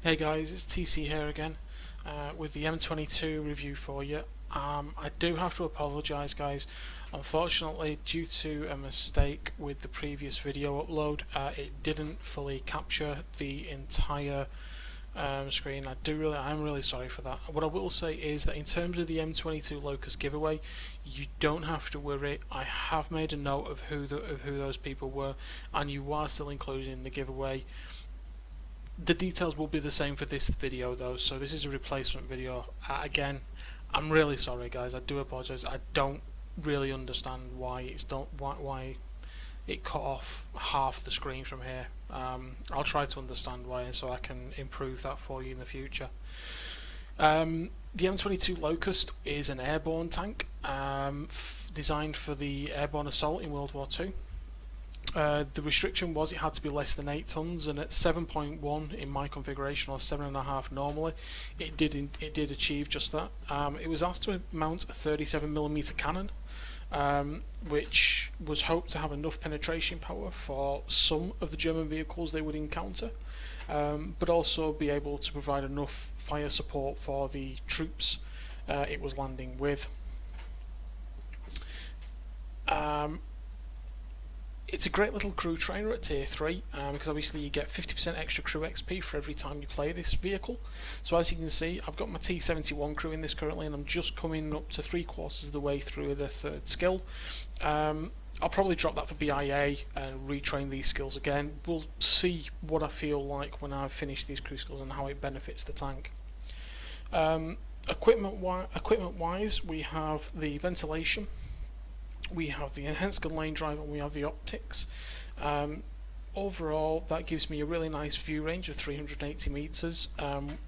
Hey guys, it's TC here again with the M22 review for you. I do have to apologise guys, unfortunately due to a mistake with the previous video upload, it didn't fully capture the entire screen. I'm really sorry for that. What I will say is that in terms of the M22 Locust giveaway, you don't have to worry. I have made a note of who those people were, and you are still included in the giveaway. The details will be the same for this video though, so this is a replacement video. Again, I'm really sorry guys, I do apologise. I don't really understand why why it cut off half the screen from here. I'll try to understand why, so I can improve that for you in the future. The M22 Locust is an airborne tank designed for the airborne assault in World War II. The restriction was it had to be less than 8 tons, and at 7.1 in my configuration, or 7.5 normally, it did achieve just that. It was asked to mount a 37mm cannon, which was hoped to have enough penetration power for some of the German vehicles they would encounter, but also be able to provide enough fire support for the troops it was landing with. It's a great little crew trainer at tier 3, because obviously you get 50% extra crew XP for every time you play this vehicle. So as you can see, I've got my T71 crew in this currently, and I'm just coming up to 3/4 of the way through the 3rd skill. I'll probably drop that for BIA and retrain these skills again. We'll see what I feel like when I've finished these crew skills and how it benefits the tank. Equipment-wise, we have the ventilation, we have the enhanced gun lane drive, and we have the optics. Overall, that gives me a really nice view range of 380 meters.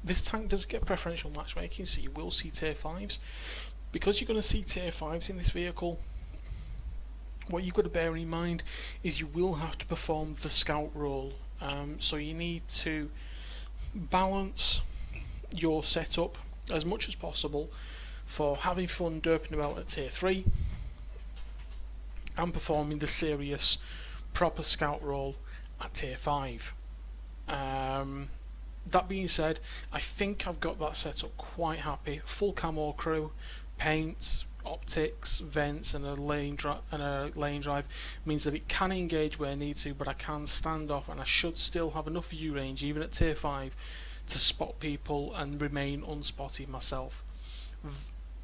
This tank does get preferential matchmaking, so you will see tier 5s. Because you're going to see tier 5s in this vehicle, what you've got to bear in mind is you will have to perform the scout role. So you need to balance your setup as much as possible for having fun derping about at tier 3 and performing the serious proper scout role at tier 5. That being said, I think I've got that set up quite happy. Full camo crew, paint, optics, vents, and a lane drive means that it can engage where I need to, but I can stand off, and I should still have enough view range even at tier 5 to spot people and remain unspotted myself.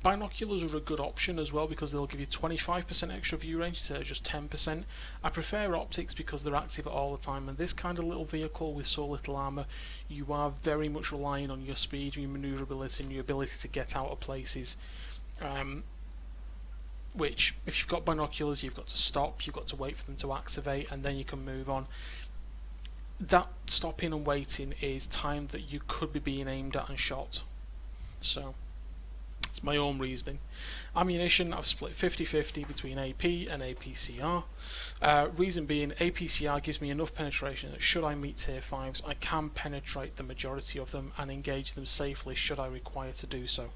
Binoculars are a good option as well, because they'll give you 25% extra view range instead of just 10%. I prefer optics because they're active all the time, and this kind of little vehicle with so little armour, you are very much relying on your speed, your manoeuvrability, and your ability to get out of places. Which, if you've got binoculars, you've got to stop, you've got to wait for them to activate, and then you can move on. That stopping and waiting is time that you could be being aimed at and shot. So it's my own reasoning. Ammunition, I've split 50-50 between AP and APCR. Reason being, APCR gives me enough penetration that should I meet tier 5s, I can penetrate the majority of them and engage them safely should I require to do so.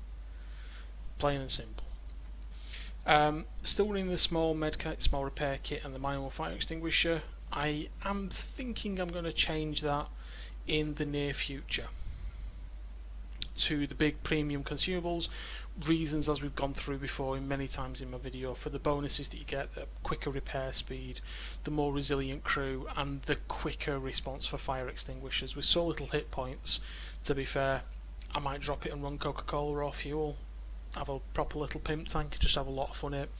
Plain and simple. Still running the small medkit, small repair kit, and the manual fire extinguisher. I am thinking I'm going to change that in the near future to the big premium consumables. Reasons, as we've gone through before many times in my video, for the bonuses that you get, the quicker repair speed, the more resilient crew, and the quicker response for fire extinguishers. With so little hit points, to be fair, I might drop it and run Coca-Cola or fuel, have a proper little pimp tank, just have a lot of fun in it.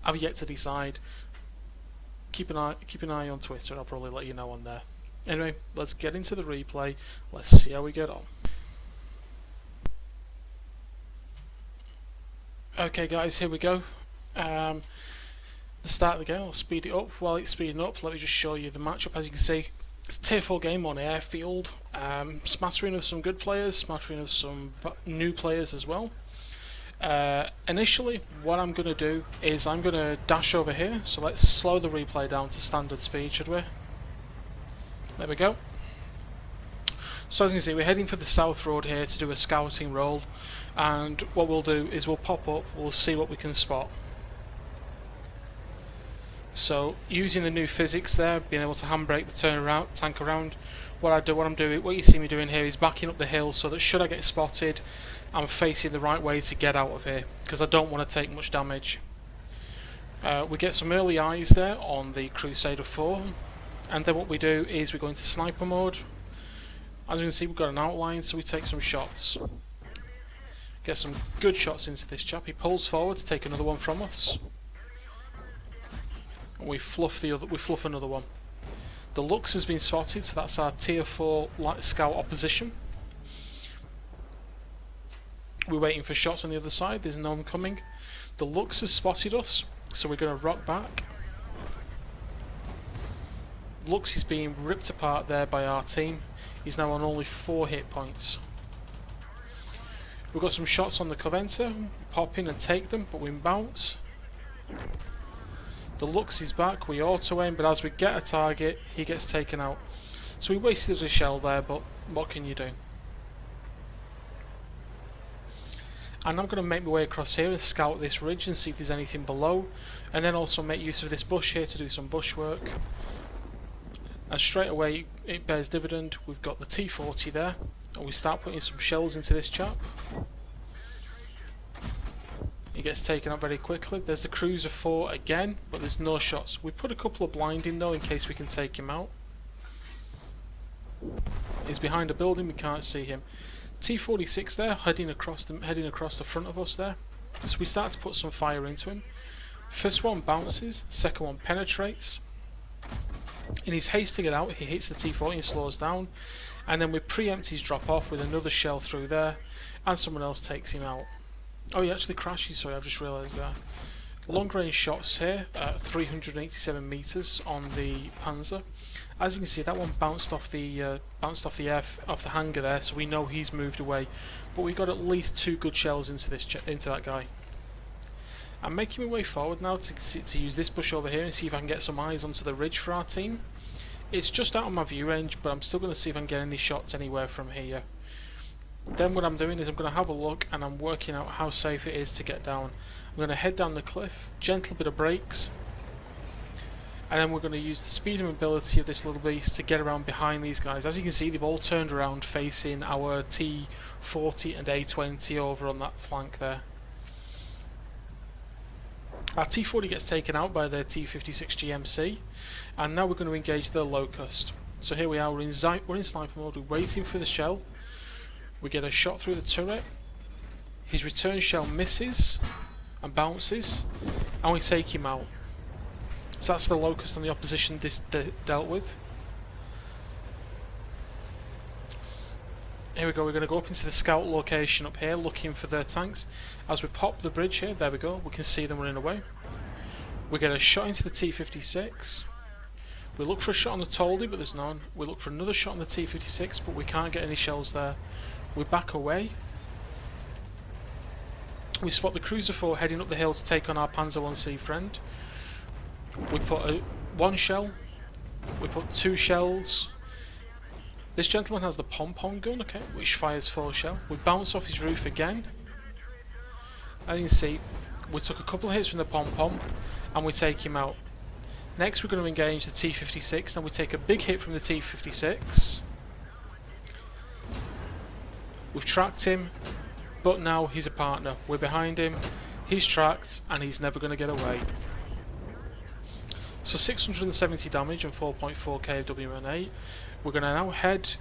I've yet to decide. Keep an eye on Twitter, I'll probably let you know on there. Anyway, let's get into the replay, let's see how we get on. Okay guys, here we go. The start of the game, I'll speed it up. While it's speeding up, let me just show you the matchup. As you can see, it's a tier 4 game on airfield. Smattering of some good players, smattering of some new players as well. Initially, what I'm going to do is I'm going to dash over here, so let's slow the replay down to standard speed, should we? There we go. So as you can see, we're heading for the south road here to do a scouting role, and what we'll do is we'll pop up, we'll see what we can spot. So using the new physics there, being able to handbrake the tank around, what you see me doing here is backing up the hill so that should I get spotted, I'm facing the right way to get out of here, because I don't want to take much damage. We get some early eyes there on the Crusader 4, and then what we do is we go into sniper mode. As you can see, we've got an outline, so we take some shots. Get some good shots into this chap. He pulls forward to take another one from us. And we fluff another one. The Lux has been spotted, so that's our tier 4 light scout opposition. We're waiting for shots on the other side, there's no one coming. The Lux has spotted us, so we're going to rock back. Lux is being ripped apart there by our team. He's now on only 4 hit points. We've got some shots on the Coventer, pop in and take them, but we bounce. The Lux is back, we auto aim, but as we get a target, he gets taken out. So we wasted a shell there, but what can you do? And I'm going to make my way across here and scout this ridge and see if there's anything below, and then also make use of this bush here to do some bush work. And straight away it bears dividend. We've got the T40 there, and we start putting some shells into this chap. He gets taken out very quickly. There's the Cruiser 4 again, but there's no shots. We put a couple of blinding though in case we can take him out. He's behind a building, we can't see him. T46 there, heading across the front of us there. So we start to put some fire into him. First one bounces, second one penetrates. In his haste to get out, he hits the T40 and slows down. And then we preempt his drop off with another shell through there, and someone else takes him out. Oh, he actually crashes, sorry, I've just realised that. Long range shots here at 387 metres on the Panzer. As you can see, that one bounced off the hangar there, so we know he's moved away. But we got at least 2 good shells into that guy. I'm making my way forward now to use this bush over here and see if I can get some eyes onto the ridge for our team. It's just out of my view range, but I'm still going to see if I can get any shots anywhere from here. Then what I'm doing is I'm going to have a look and I'm working out how safe it is to get down. I'm going to head down the cliff, gentle bit of brakes, and then we're going to use the speed and mobility of this little beast to get around behind these guys. As you can see, they've all turned around facing our T40 and A20 over on that flank there. Our T40 gets taken out by their T56 GMC, and now we're going to engage the Locust. So here we are, we're in sniper mode, we're waiting for the shell. We get a shot through the turret, his return shell misses and bounces, and we take him out. So that's the Locust on the opposition dealt with. Here we go, we're going to go up into the scout location up here looking for their tanks. As we pop the bridge here, there we go, we can see them running away. We get a shot into the T56. We look for a shot on the Toldy, but there's none. We look for another shot on the T56, but we can't get any shells there. We back away. We spot the Cruiser 4 heading up the hill to take on our Panzer 1C friend. We put 1 shell. We put 2 shells. This gentleman has the pom-pom gun, okay, which fires 4 shell. We bounce off his roof again. As you can see, we took a couple of hits from the pom-pom and we take him out. Next we're going to engage the T56 and we take a big hit from the T56. We've tracked him, but now he's a partner. We're behind him, he's tracked, and he's never going to get away. So 670 damage and 4.4k of WMNA. We're going to now head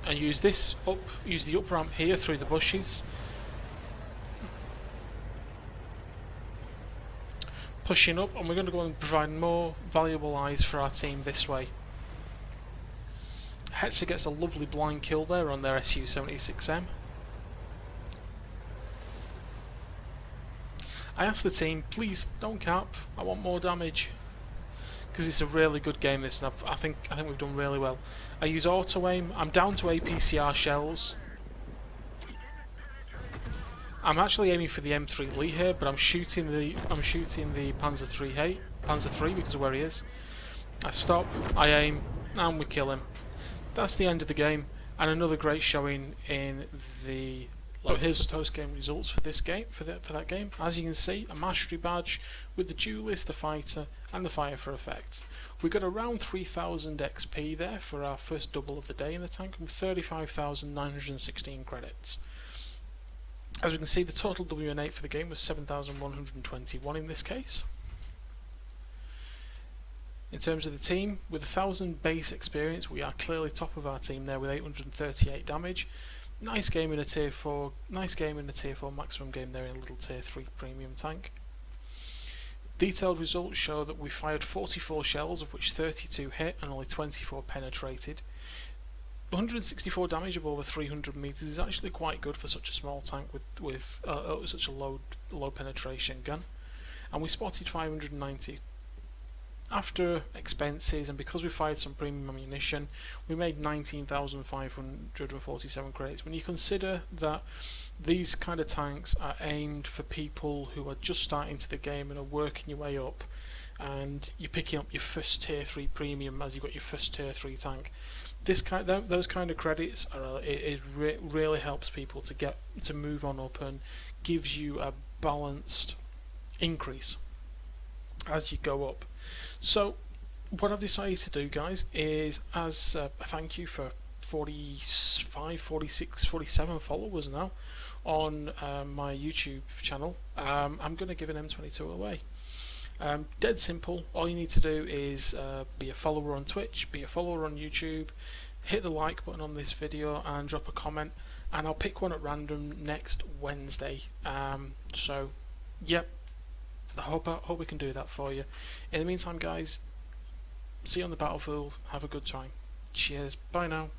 and use the up ramp here through the bushes. Pushing up, and we're going to go and provide more valuable eyes for our team this way. Hetzer gets a lovely blind kill there on their Su-76M. I asked the team, please don't cap, I want more damage. Because it's a really good game this, and I think we've done really well. I use auto aim, I'm down to APCR shells. I'm actually aiming for the M3 Lee here, but I'm shooting the Panzer 3 because of where he is. I stop, I aim, and we kill him. That's the end of the game, and another great showing in the. Here's the post game results for this game, for that game. As you can see, a mastery badge with the duelist, the fighter, and the fire for effect. We got around 3000 XP there for our first double of the day in the tank, with 35,916 credits. As we can see, the total WN8 for the game was 7,121 in this case. In terms of the team, with 1000 base experience, we are clearly top of our team there with 838 damage. Nice game in a tier 4. Nice game in a tier 4 maximum game there in a little tier 3 premium tank. Detailed results show that we fired 44 shells, of which 32 hit and only 24 penetrated. 164 damage of over 300 meters is actually quite good for such a small tank with such a low penetration gun. And we spotted 590. After expenses and because we fired some premium ammunition, we made 19,547 credits. When you consider that these kind of tanks are aimed for people who are just starting to the game and are working your way up, and you're picking up your first tier 3 premium as you've got your first tier 3 tank, those kind of credits really helps people to move on up and gives you a balanced increase as you go up. So what I've decided to do, guys, is as a thank you for 45, 46, 47 followers now on my YouTube channel, I'm going to give an M22 away. Dead simple. All you need to do is be a follower on Twitch, be a follower on YouTube, hit the like button on this video and drop a comment, and I'll pick one at random next Wednesday. So yep, I hope we can do that for you. In the meantime, guys, see you on the battlefield. Have a good time. Cheers. Bye now.